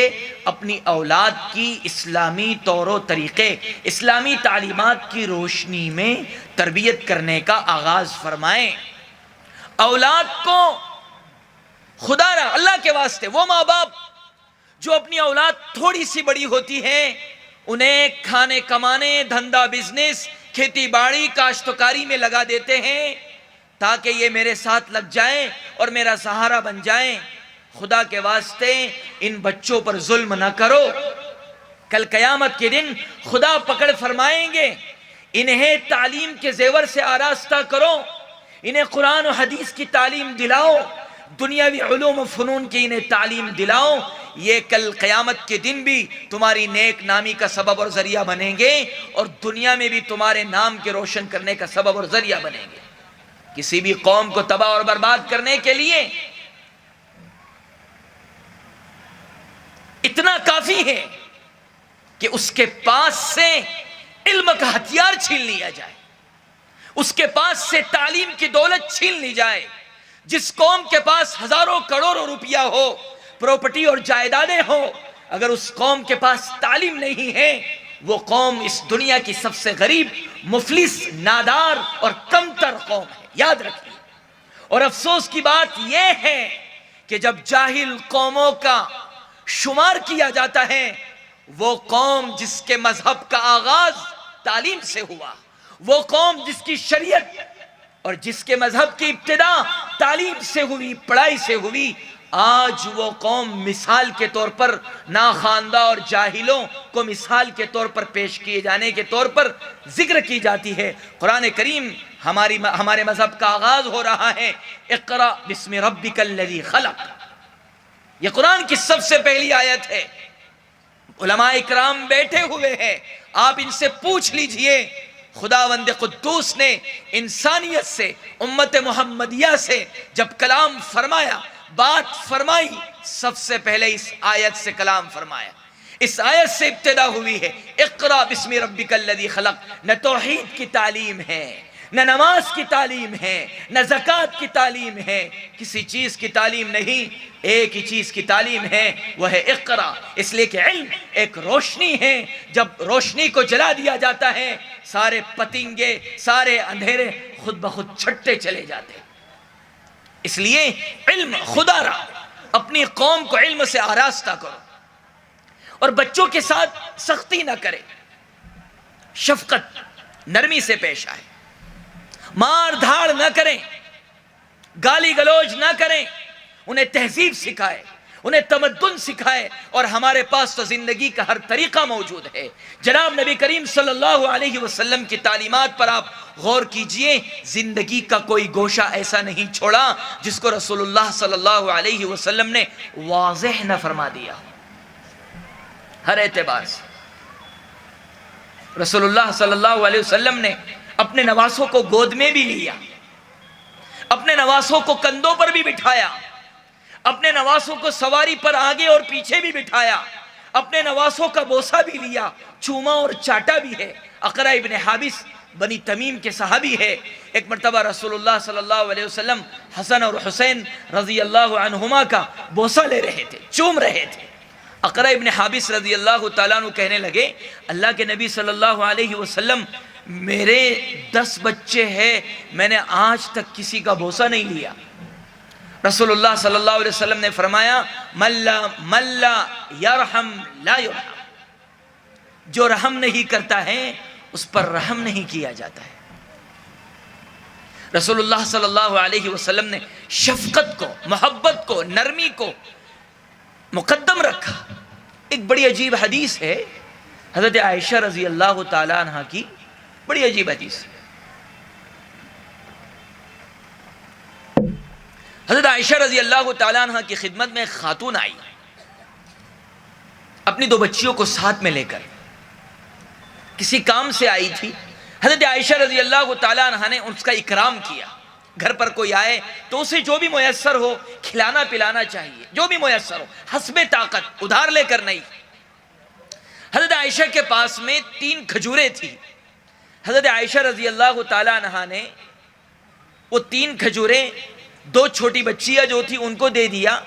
B: اپنی اولاد کی اسلامی طور و طریقے، اسلامی تعلیمات کی روشنی میں تربیت کرنے کا آغاز فرمائیں. اولاد کو خدا را اللہ کے واسطے، وہ ماں باپ جو اپنی اولاد تھوڑی سی بڑی ہوتی ہے انہیں کھانے کمانے، دھندا بزنس، کھیتی باڑی، کاشتکاری میں لگا دیتے ہیں تاکہ یہ میرے ساتھ لگ جائیں اور میرا سہارا بن جائیں، خدا کے واسطے ان بچوں پر ظلم نہ کرو. کل قیامت کے دن خدا پکڑ فرمائیں گے. انہیں تعلیم کے زیور سے آراستہ کرو، انہیں قرآن و حدیث کی تعلیم دلاؤ، دنیاوی علوم و فنون کی انہیں تعلیم دلاؤ. یہ کل قیامت کے دن بھی تمہاری نیک نامی کا سبب اور ذریعہ بنیں گے اور دنیا میں بھی تمہارے نام کے روشن کرنے کا سبب اور ذریعہ بنیں گے. کسی بھی قوم کو تباہ اور برباد کرنے کے لیے اتنا کافی ہے کہ اس کے پاس سے علم کا ہتھیار چھین لیا جائے، اس کے پاس سے تعلیم کی دولت چھین لی جائے. جس قوم کے پاس ہزاروں کروڑوں روپیہ ہو، پراپرٹی اور جائیدادیں ہو، اگر اس قوم کے پاس تعلیم نہیں ہے وہ قوم اس دنیا کی سب سے غریب، مفلس، نادار اور کمتر قوم ہے. یاد رکھیے. اور افسوس کی بات یہ ہے کہ جب جاہل قوموں کا شمار کیا جاتا ہے وہ قوم جس کے مذہب کا آغاز تعلیم سے ہوا، وہ قوم جس کی شریعت اور جس کے مذہب کی ابتدا تعلیم سے ہوئی، پڑھائی سے ہوئی، آج وہ قوم مثال کے طور پر ناخواندہ اور جاہلوں کو مثال کے طور پر پیش کیے جانے کے طور پر ذکر کی جاتی ہے. قرآن کریم ہمارے مذہب کا آغاز ہو رہا ہے اقرأ بسم ربک الذی خلق. یہ قرآن کی سب سے پہلی آیت ہے. علماء اکرام بیٹھے ہوئے ہیں، آپ ان سے پوچھ لیجئے خداوند قدوس نے انسانیت سے، امت محمدیہ سے جب کلام فرمایا، بات فرمائی، سب سے پہلے اس آیت سے کلام فرمایا. اس آیت سے ابتدا ہوئی ہے اقرأ بسم ربک الذی خلق. نہ توحید کی تعلیم ہے، نہ نماز کی تعلیم ہے، نہ زکوٰۃ کی تعلیم ہے، کسی چیز کی تعلیم نہیں. ایک ہی چیز کی تعلیم ہے، وہ ہے اقرأ. اس لیے کہ علم ایک روشنی ہے، جب روشنی کو جلا دیا جاتا ہے سارے پتنگے، سارے اندھیرے خود بخود چھٹتے چلے جاتے. اس لیے علم خدا را، اپنی قوم کو علم سے آراستہ کرو اور بچوں کے ساتھ سختی نہ کرے، شفقت نرمی سے پیش آئے، مار دھاڑ نہ کریں، گالی گلوچ نہ کریں، انہیں تہذیب سکھائے، انہیں تمدن سکھائے. اور ہمارے پاس تو زندگی کا ہر طریقہ موجود ہے. جناب نبی کریم صلی اللہ علیہ وسلم کی تعلیمات پر آپ غور کیجئے. زندگی کا کوئی گوشہ ایسا نہیں چھوڑا جس کو رسول اللہ صلی اللہ علیہ وسلم نے واضح نہ فرما دیا. ہر اعتبار سے رسول اللہ صلی اللہ علیہ وسلم نے اپنے نواسوں کو گود میں بھی لیا، اپنے نواسوں کو کندھوں پر بھی بٹھایا، اپنے نواسوں کو سواری پر آگے اور پیچھے بھی بٹھایا، اپنے نواسوں کا بوسہ بھی لیا، چوما اور چاٹا بھی ہے. اقرع ابن حابس بنی تمیم کے صحابی ہے. ایک مرتبہ رسول اللہ صلی اللہ علیہ وسلم حسن اور حسین رضی اللہ عنہما کا بوسہ لے رہے تھے، چوم رہے تھے. اقرع ابن حابس رضی اللہ تعالیٰ عنہ کہنے لگے اللہ کے نبی صلی اللہ علیہ وسلم میرے 10 بچے ہیں، میں نے آج تک کسی کا بوسہ نہیں لیا. رسول اللہ صلی اللہ علیہ وسلم نے فرمایا من لا یرحم لا یرحم. جو رحم نہیں کرتا ہے اس پر رحم نہیں کیا جاتا ہے. رسول اللہ صلی اللہ علیہ وسلم نے شفقت کو، محبت کو، نرمی کو مقدم رکھا. ایک بڑی عجیب حدیث ہے حضرت عائشہ رضی اللہ تعالی عنہ کی، بڑی عجیب حدیث. حضرت عائشہ رضی اللہ تعالیٰ عنہ کی خدمت میں ایک خاتون آئی اپنی 2 بچیوں کو ساتھ میں لے کر. کسی کام سے آئی تھی. حضرت عائشہ رضی اللہ تعالیٰ عنہ نے اس کا اکرام کیا. گھر پر کوئی آئے تو اسے جو بھی میسر ہو کھلانا پلانا چاہیے, جو بھی میسر ہو, حسب طاقت, ادھار لے کر نہیں. حضرت عائشہ کے پاس میں 3 کھجوریں تھی. حضرت عائشہ رضی اللہ تعالیٰ عنہ نے وہ 3 کھجوریں 2 چھوٹی بچیاں جو تھی ان کو دے دیا,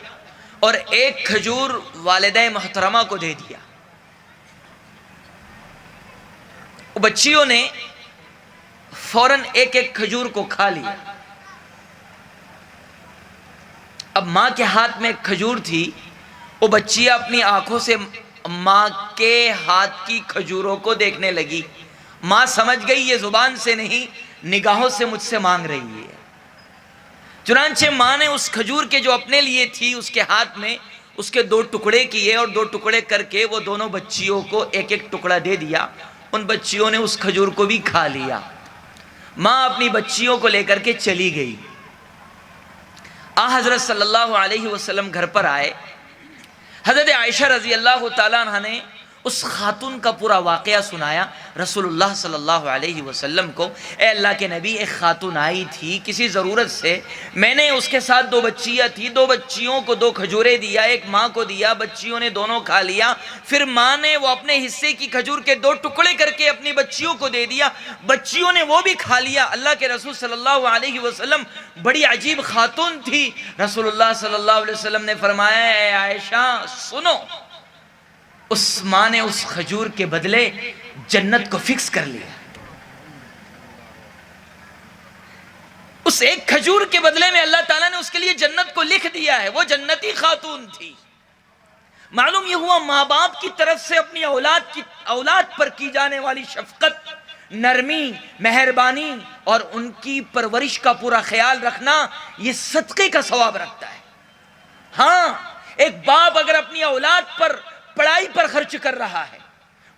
B: اور 1 کھجور والدہ محترمہ کو دے دیا. وہ بچیوں نے فوراً 1 کھجور کو کھا لیا. اب ماں کے ہاتھ میں 1 کھجور تھی, وہ بچیاں اپنی آنکھوں سے ماں کے ہاتھ کی کھجوروں کو دیکھنے لگی. ماں سمجھ گئی یہ زبان سے نہیں, نگاہوں سے مجھ سے مانگ رہی ہے. چنانچہ ماں نے اس کھجور کے جو اپنے لیے تھی اس کے ہاتھ میں اس کے 2 ٹکڑے کیے, اور 2 ٹکڑے کر کے وہ دونوں بچیوں کو 1 ٹکڑا دے دیا. ان بچیوں نے اس کھجور کو بھی کھا لیا. ماں اپنی بچیوں کو لے کر کے چلی گئی. حضرت صلی اللہ علیہ وسلم گھر پر آئے. حضرت عائشہ رضی اللہ تعالیٰ عنہ نے اس خاتون کا پورا واقعہ سنایا رسول اللہ صلی اللہ علیہ وسلم کو. اے اللہ کے نبی, ایک خاتون آئی تھی کسی ضرورت سے, میں نے اس کے ساتھ 2 بچیاں تھی, 2 بچیوں کو 2 کھجوریں دیا, 1 ماں کو دیا, بچیوں نے دونوں کھا لیا. پھر ماں نے وہ اپنے حصے کی کھجور کے 2 ٹکڑے کر کے اپنی بچیوں کو دے دیا, بچیوں نے وہ بھی کھا لیا. اللہ کے رسول صلی اللہ علیہ وسلم بڑی عجیب خاتون تھی. رسول اللہ صلی اللہ علیہ وسلم نے فرمایا, اے عائشہ سنو, اس ماں نے اس کھجور کے بدلے جنت کو فکس کر لیا. اس 1 کھجور کے بدلے میں اللہ تعالیٰ نے اس کے لیے جنت کو لکھ دیا ہے. وہ جنتی خاتون تھی. معلوم یہ ہوا ماں باپ کی طرف سے اپنی اولاد پر کی جانے والی شفقت, نرمی, مہربانی اور ان کی پرورش کا پورا خیال رکھنا یہ صدقے کا ثواب رکھتا ہے. ہاں, ایک باپ اگر اپنی اولاد پر پڑھائی پر خرچ کر رہا ہے,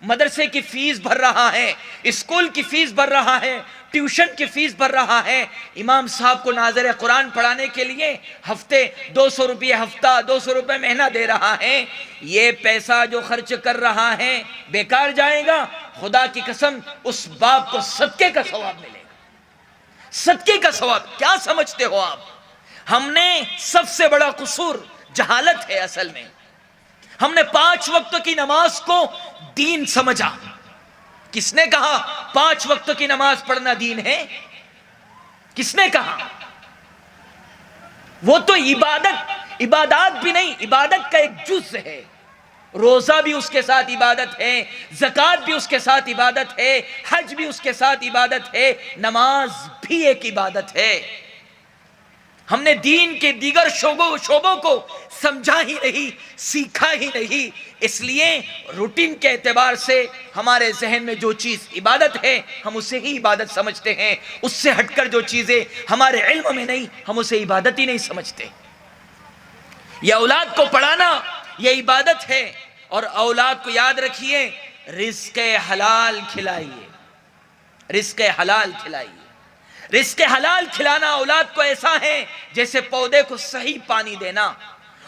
B: مدرسے کی فیس بھر رہا ہے, اسکول کی فیس بھر رہا ہے, ٹیوشن کی فیس بھر رہا ہے, امام صاحب کو ناظر قرآن پڑھانے کے لیے ہفتے 200 روپے ہفتہ 200 روپے مہینہ دے رہا ہے, یہ پیسہ جو خرچ کر رہا ہے بیکار جائے گا. خدا کی قسم اس باپ کو صدقے کا ثواب ملے گا. صدقے کا ثواب. کیا سمجھتے ہو آپ؟ ہم نے سب سے بڑا قصور جہالت ہے. اصل میں ہم نے 5 وقت کی نماز کو دین سمجھا. کس نے کہا 5 وقت کی نماز پڑھنا دین ہے؟ کس نے کہا؟ وہ تو عبادات بھی نہیں, عبادت کا ایک جز ہے. روزہ بھی اس کے ساتھ عبادت ہے, زکوٰۃ بھی اس کے ساتھ عبادت ہے, حج بھی اس کے ساتھ عبادت ہے, نماز بھی ایک عبادت ہے. ہم نے دین کے دیگر شعبوں کو سمجھا ہی نہیں, سیکھا ہی نہیں. اس لیے روٹین کے اعتبار سے ہمارے ذہن میں جو چیز عبادت ہے ہم اسے ہی عبادت سمجھتے ہیں. اس سے ہٹ کر جو چیزیں ہمارے علم میں نہیں ہم اسے عبادت ہی نہیں سمجھتے. یہ اولاد کو پڑھانا یہ عبادت ہے. اور اولاد کو یاد رکھیے, رزق حلال کھلائیے, رزق حلال کھلائیے. رزق حلال کھلانا اولاد کو ایسا ہے جیسے پودے کو صحیح پانی دینا,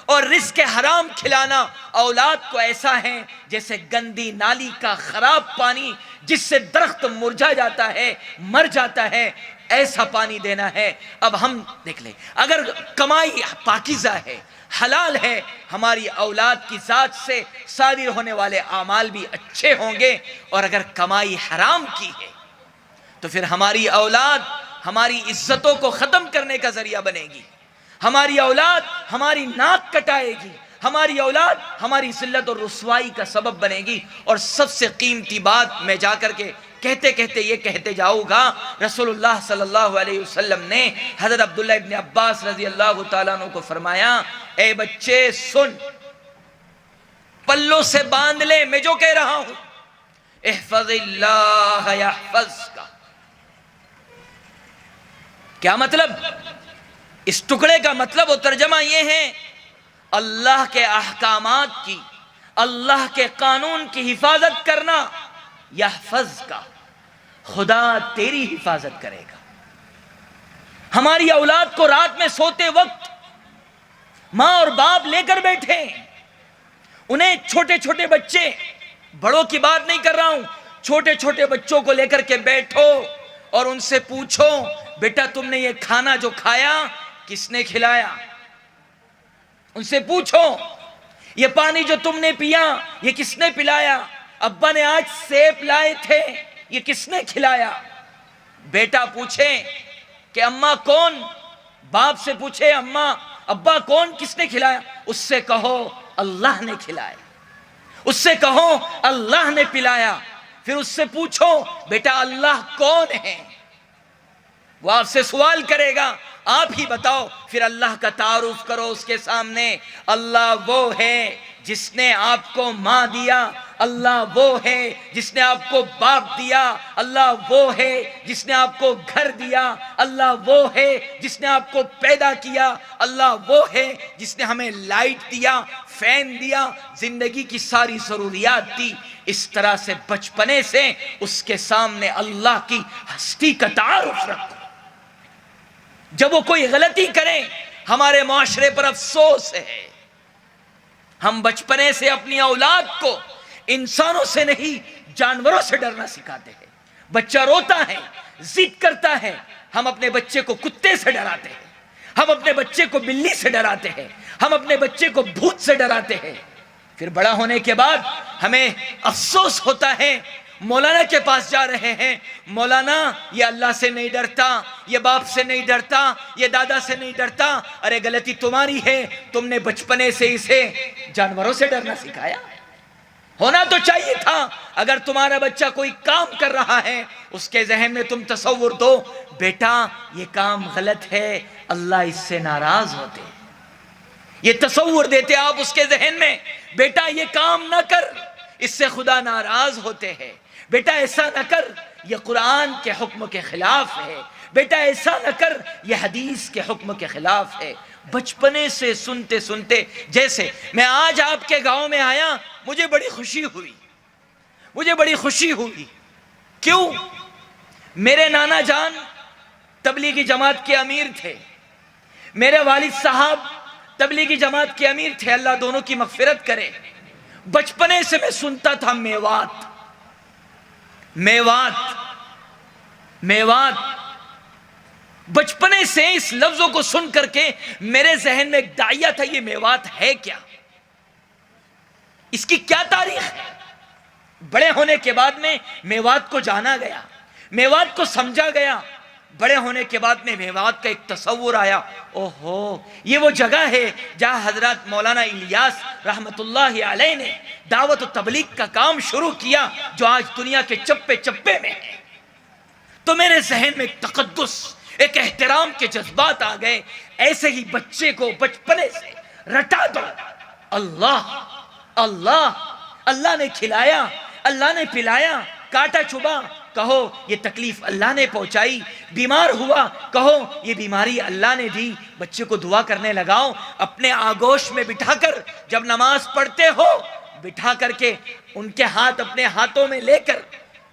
B: اور رزق حرام کھلانا اولاد کو ایسا ہے جیسے گندی نالی کا خراب پانی جس سے درخت مرجھا جاتا ہے, مر جاتا ہے, ایسا پانی دینا ہے. اب ہم دیکھ لیں, اگر کمائی پاکیزہ ہے, حلال ہے, ہماری اولاد کی ذات سے صادر ہونے والے اعمال بھی اچھے ہوں گے. اور اگر کمائی حرام کی ہے تو پھر ہماری اولاد ہماری عزتوں کو ختم کرنے کا ذریعہ بنے گی. ہماری اولاد ہماری ناک کٹائے گی, ہماری اولاد ہماری ذلت اور رسوائی کا سبب بنے گی. اور سب سے قیمتی بات میں جا کر کے کہتے کہتے یہ کہتے جاؤں گا, رسول اللہ صلی اللہ علیہ وسلم نے حضرت عبداللہ ابن عباس رضی اللہ تعالیٰ عنہ کو فرمایا, اے بچے سن, پلوں سے باندھ لے میں جو کہہ رہا ہوں, احفظ اللہ یحفظک. کیا مطلب؟ اس ٹکڑے کا مطلب و ترجمہ یہ ہے, اللہ کے احکامات کی, اللہ کے قانون کی حفاظت کرنا. یحفظک, خدا تیری حفاظت کرے گا. ہماری اولاد کو رات میں سوتے وقت ماں اور باپ لے کر بیٹھے, انہیں چھوٹے چھوٹے بچے, بڑوں کی بات نہیں کر رہا ہوں, چھوٹے چھوٹے بچوں کو لے کر کے بیٹھو اور ان سے پوچھو بیٹا تم نے یہ کھانا جو کھایا کس نے کھلایا؟ ان سے پوچھو یہ پانی جو تم نے پیا یہ کس نے پلایا؟ ابا نے آج سیب لائے تھے یہ کس نے کھلایا؟ بیٹا پوچھے کہ اماں کون، باپ سے پوچھے اماں ابا کون، کس نے کھلایا؟ اس سے کہو اللہ نے کھلایا، اس سے کہو اللہ نے پلایا۔ پھر اس سے پوچھو بیٹا اللہ کون ہے؟ وہ آپ سے سوال کرے گا، آپ ہی بتاؤ۔ پھر اللہ کا تعارف کرو اس کے سامنے۔ اللہ وہ ہے جس نے آپ کو ماں دیا، اللہ وہ ہے جس نے آپ کو باپ دیا، اللہ وہ ہے جس نے آپ کو گھر دیا، اللہ وہ ہے جس نے آپ کو پیدا کیا، اللہ وہ ہے جس نے ہمیں لائٹ دیا، فین دیا، زندگی کی ساری ضروریات دی۔ اس طرح سے بچپنے سے اس کے سامنے اللہ کی ہستی کا تعارف رکھو۔ جب وہ کوئی غلطی کریں، ہمارے معاشرے پر افسوس ہے، ہم بچپنے سے اپنی اولاد کو انسانوں سے نہیں جانوروں سے ڈرنا سکھاتے ہیں۔ بچہ روتا ہے، ضد کرتا ہے، ہم اپنے بچے کو کتے سے ڈراتے ہیں، ہم اپنے بچے کو بلی سے ڈراتے ہیں، ہم اپنے بچے کو بھوت سے ڈراتے ہیں۔ پھر بڑا ہونے کے بعد ہمیں افسوس ہوتا ہے، مولانا کے پاس جا رہے ہیں، مولانا یہ اللہ سے نہیں ڈرتا، یہ باپ سے نہیں ڈرتا، یہ دادا سے نہیں ڈرتا۔ ارے غلطی تمہاری ہے، تم نے بچپنے سے اسے جانوروں سے ڈرنا سکھایا۔ ہونا تو چاہیے تھا اگر تمہارا بچہ کوئی کام کر رہا ہے اس کے ذہن میں تم تصور دو بیٹا یہ کام غلط ہے، اللہ اس سے ناراض ہوتے، یہ تصور دیتے آپ اس کے ذہن میں، بیٹا یہ کام نہ کر اس سے خدا ناراض ہوتے ہیں، بیٹا ایسا نہ کر یہ قرآن کے حکم کے خلاف ہے، بیٹا ایسا نہ کر یہ حدیث کے حکم کے خلاف ہے۔ بچپنے سے سنتے سنتے، جیسے میں آج آپ کے گاؤں میں آیا، مجھے بڑی خوشی ہوئی، مجھے بڑی خوشی ہوئی۔ کیوں؟ میرے نانا جان تبلیغی جماعت کے امیر تھے، میرے والد صاحب تبلیغی جماعت کے امیر تھے، اللہ دونوں کی مغفرت کرے۔ بچپنے سے میں سنتا تھا میوات میوات میوات، بچپنے سے اس لفظوں کو سن کر کے میرے ذہن میں ایک داعیہ تھا، یہ میوات ہے کیا، اس کی کیا تاریخ ہے؟ بڑے ہونے کے بعد میں میوات کو جانا گیا، میوات کو سمجھا گیا، بڑے ہونے کے بعد میں میوات کا ایک تصور آیا، اوہو یہ وہ جگہ ہے جہاں حضرت مولانا الیاس رحمت اللہ علیہ نے دعوت و تبلیغ کا کام شروع کیا جو آج دنیا کے چپے چپے میں ہے۔ تو میرے ذہن میں ایک تقدس، ایک احترام کے جذبات آ گئے۔ ایسے ہی بچے کو بچپنے سے رٹا دو، اللہ اللہ اللہ نے کھلایا، اللہ نے پلایا، کاٹا چبا کہو یہ تکلیف اللہ نے پہنچائی، بیمار ہوا کہو یہ بیماری اللہ نے دی۔ بچے کو دعا کرنے لگاؤ، اپنے آگوش میں بٹھا کر جب نماز پڑھتے ہو بٹھا کر کے ان کے ہاتھ اپنے ہاتھوں میں لے کر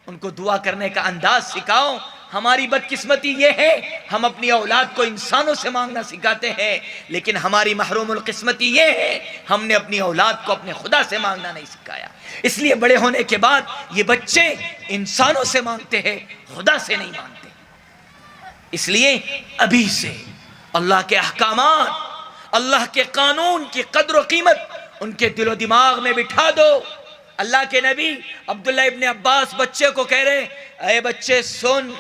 B: ان کو دعا کرنے کا انداز سکھاؤ۔ ہماری بدقسمتی یہ ہے ہم اپنی اولاد کو انسانوں سے مانگنا سکھاتے ہیں، لیکن ہماری محروم القسمتی یہ ہے ہم نے اپنی اولاد کو اپنے خدا سے مانگنا نہیں سکھایا۔ اس لیے بڑے ہونے کے بعد یہ بچے انسانوں سے مانگتے ہیں، خدا سے نہیں مانگتے۔ اس لیے ابھی سے اللہ کے احکامات، اللہ کے قانون کی قدر و قیمت ان کے دل و دماغ میں بٹھا دو۔ اللہ کے نبی عبداللہ ابن عباس بچے کو کہہ رہے، اے بچے سن،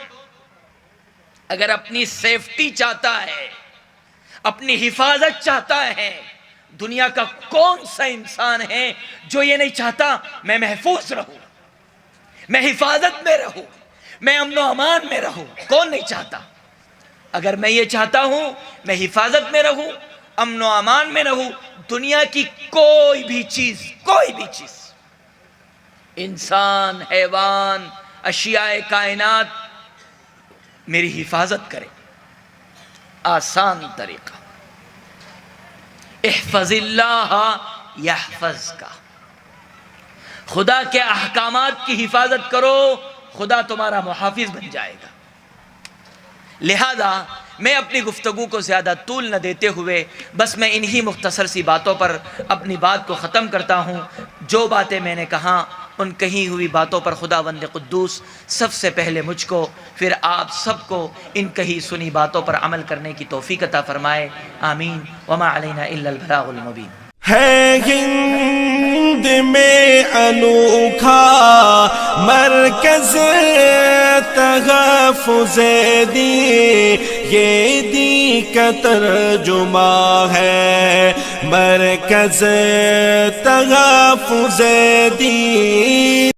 B: اگر اپنی سیفٹی چاہتا ہے، اپنی حفاظت چاہتا ہے، دنیا کا کون سا انسان ہے جو یہ نہیں چاہتا میں محفوظ رہوں، میں حفاظت میں رہوں، میں امن و امان میں رہوں؟ کون نہیں چاہتا؟ اگر میں یہ چاہتا ہوں میں حفاظت میں رہوں، امن و امان میں رہوں، دنیا کی کوئی بھی چیز انسان، حیوان، اشیاء کائنات میری حفاظت کرے۔ آسان طریقہ، احفظ اللہ یحفظک، خدا کے احکامات کی حفاظت کرو، خدا تمہارا محافظ بن جائے گا۔ لہذا میں اپنی گفتگو کو زیادہ طول نہ دیتے ہوئے بس میں انہی مختصر سی باتوں پر اپنی بات کو ختم کرتا ہوں۔ جو باتیں میں نے کہا ان کہی ہوئی باتوں پر خداوند قدوس سب سے پہلے مجھ کو پھر آپ سب کو ان کہی سنی باتوں پر عمل کرنے کی توفیق عطا فرمائے، آمین۔ وما علینا الا البلاغ المبین۔
C: ہے ہند میں انوکھا مرکز تحفظ دین، یہ دین کا ترجمہ ہے مرکز تحفظ دین۔